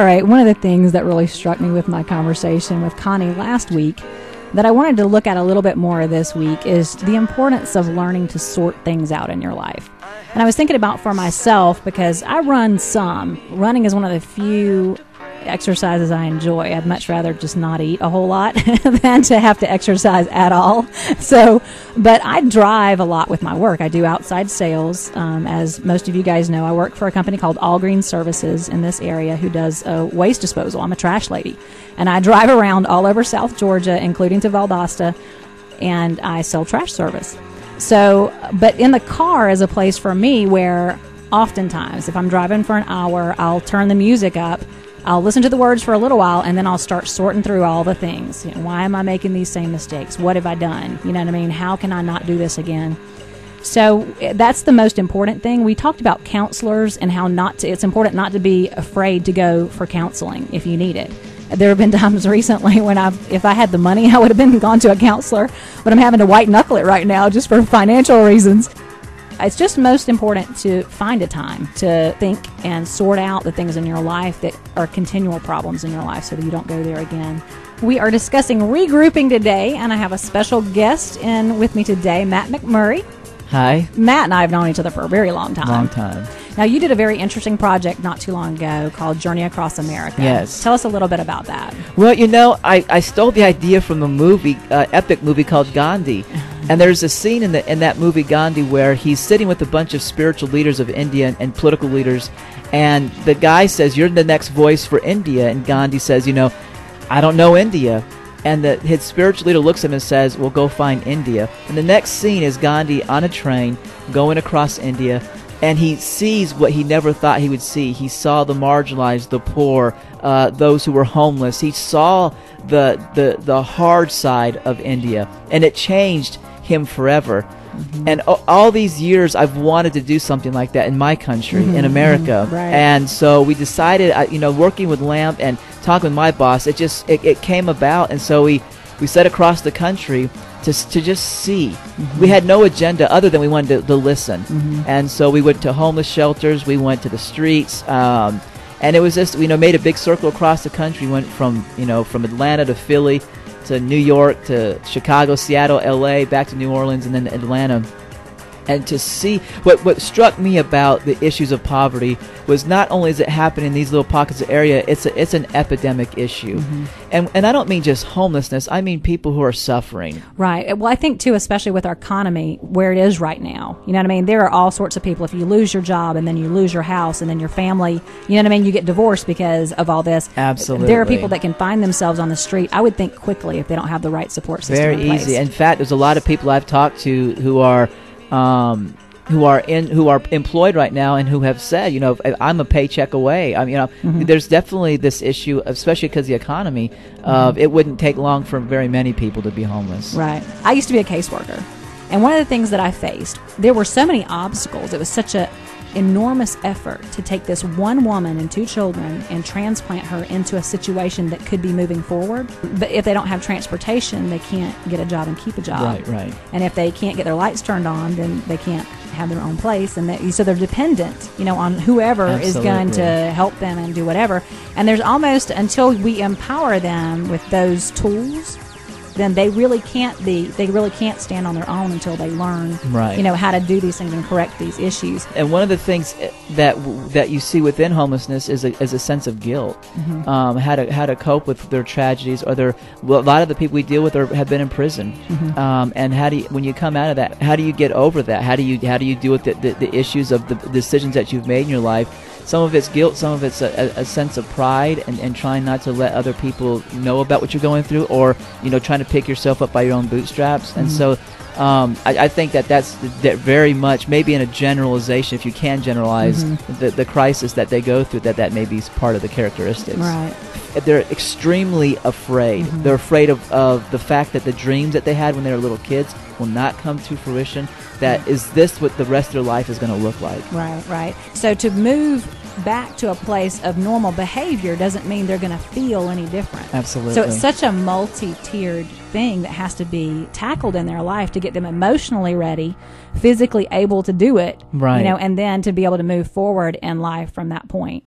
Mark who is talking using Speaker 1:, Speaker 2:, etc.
Speaker 1: All right, one of the things that really struck me with my conversation with Connie last week that I wanted to look at a little bit more this week is the importance of learning to sort things out in your life. And I was thinking about for myself, because I run some. Running is one of the few exercises I enjoy. I'd much rather just not eat a whole lot than to have to exercise at all. But I drive a lot with my work. I do outside sales. As most of you guys know, I work for a company called All Green Services in this area who does waste disposal. I'm a trash lady. And I drive around all over South Georgia, including to Valdosta, and I sell trash service. But in the car is a place for me where oftentimes, if I'm driving for an hour, I'll turn the music up, I'll listen to the words for a little while, and then I'll start sorting through all the things. Why am I making these same mistakes? What have I done? You know what I mean? How can I not do this again? So that's the most important thing. We talked about counselors and how it's important not to be afraid to go for counseling if you need it. There have been times recently when if I had the money, I would have gone to a counselor, but I'm having to white knuckle it right now just for financial reasons. It's just most important to find a time to think and sort out the things in your life that are continual problems in your life so that you don't go there again. We are discussing regrouping today, and I have a special guest in with me today, Matt McMurray.
Speaker 2: Hi. Matt
Speaker 1: and I have known each other for a very long time.
Speaker 2: Long time.
Speaker 1: Now, you did a very interesting project not too long ago called Journey Across America.
Speaker 2: Yes.
Speaker 1: Tell us a little bit about that.
Speaker 2: Well, I stole the idea from a movie, epic movie called Gandhi. And there's a scene in that movie Gandhi where he's sitting with a bunch of spiritual leaders of India and political leaders, and the guy says, "You're the next voice for India," and Gandhi says, "I don't know India." And his spiritual leader looks at him and says, "Well, go find India." And the next scene is Gandhi on a train going across India, and he sees what he never thought he would see. He saw the marginalized, the poor, those who were homeless. He saw the hard side of India, and it changed him forever. Mm-hmm. And all these years I've wanted to do something like that in my country, in America.
Speaker 1: Right.
Speaker 2: And so we decided, working with LAMP and talking with my boss, it came about. And so we set across the country to just see. Mm-hmm. We had no agenda other than we wanted to listen. Mm-hmm. And so we went to homeless shelters, we went to the streets, and it was just, made a big circle across the country. We went from Atlanta to Philly, to New York, to Chicago, Seattle, LA, back to New Orleans, and then Atlanta. And to see what struck me about the issues of poverty was not only is it happening in these little pockets of area, it's an epidemic issue. Mm-hmm. And I don't mean just homelessness, I mean people who are suffering.
Speaker 1: Right. Well, I think too, especially with our economy where it is right now, you know what I mean? There are all sorts of people. If you lose your job and then you lose your house and then your family, you know what I mean? You get divorced because of all this.
Speaker 2: Absolutely.
Speaker 1: There are people that can find themselves on the street, I would think, quickly if they don't have the right support system
Speaker 2: Very
Speaker 1: in place.
Speaker 2: easy. In fact, there's a lot of people I've talked to who are employed right now and who have said, I'm a paycheck away. There's definitely this issue, especially because the economy, it wouldn't take long for very many people to be homeless.
Speaker 1: Right. I used to be a caseworker, and one of the things that I faced, there were so many obstacles. It was such a enormous effort to take this one woman and two children and transplant her into a situation that could be moving forward. But if they don't have transportation, they can't get a job and keep a job.
Speaker 2: Right.
Speaker 1: And if they can't get their lights turned on, then they can't have their own place. And so they're dependent, on whoever
Speaker 2: Absolutely.
Speaker 1: is going to help them and do whatever. And there's almost, until we empower them with those tools, then they really can't stand on their own until they learn, how to do these things and correct these issues.
Speaker 2: And one of the things that you see within homelessness is a sense of guilt, how to cope with their tragedies, or a lot of the people we deal with have been in prison, and when you come out of that, how do you get over that? How do you deal with the issues of the decisions that you've made in your life? Some of it's guilt, some of it's a sense of pride and trying not to let other people know about what you're going through, or trying to pick yourself up by your own bootstraps. And so I think that's very much, maybe in a generalization, if you can generalize the crisis that they go through, that may be part of the characteristics.
Speaker 1: Right.
Speaker 2: They're extremely afraid. They're afraid of the fact that the dreams that they had when they were little kids will not come to fruition. That is this what the rest of their life is going to look like.
Speaker 1: Right. So to move back to a place of normal behavior doesn't mean they're going to feel any different.
Speaker 2: Absolutely.
Speaker 1: So it's such a multi-tiered thing that has to be tackled in their life to get them emotionally ready, physically able to do it,
Speaker 2: right.
Speaker 1: And then to be able to move forward in life from that point.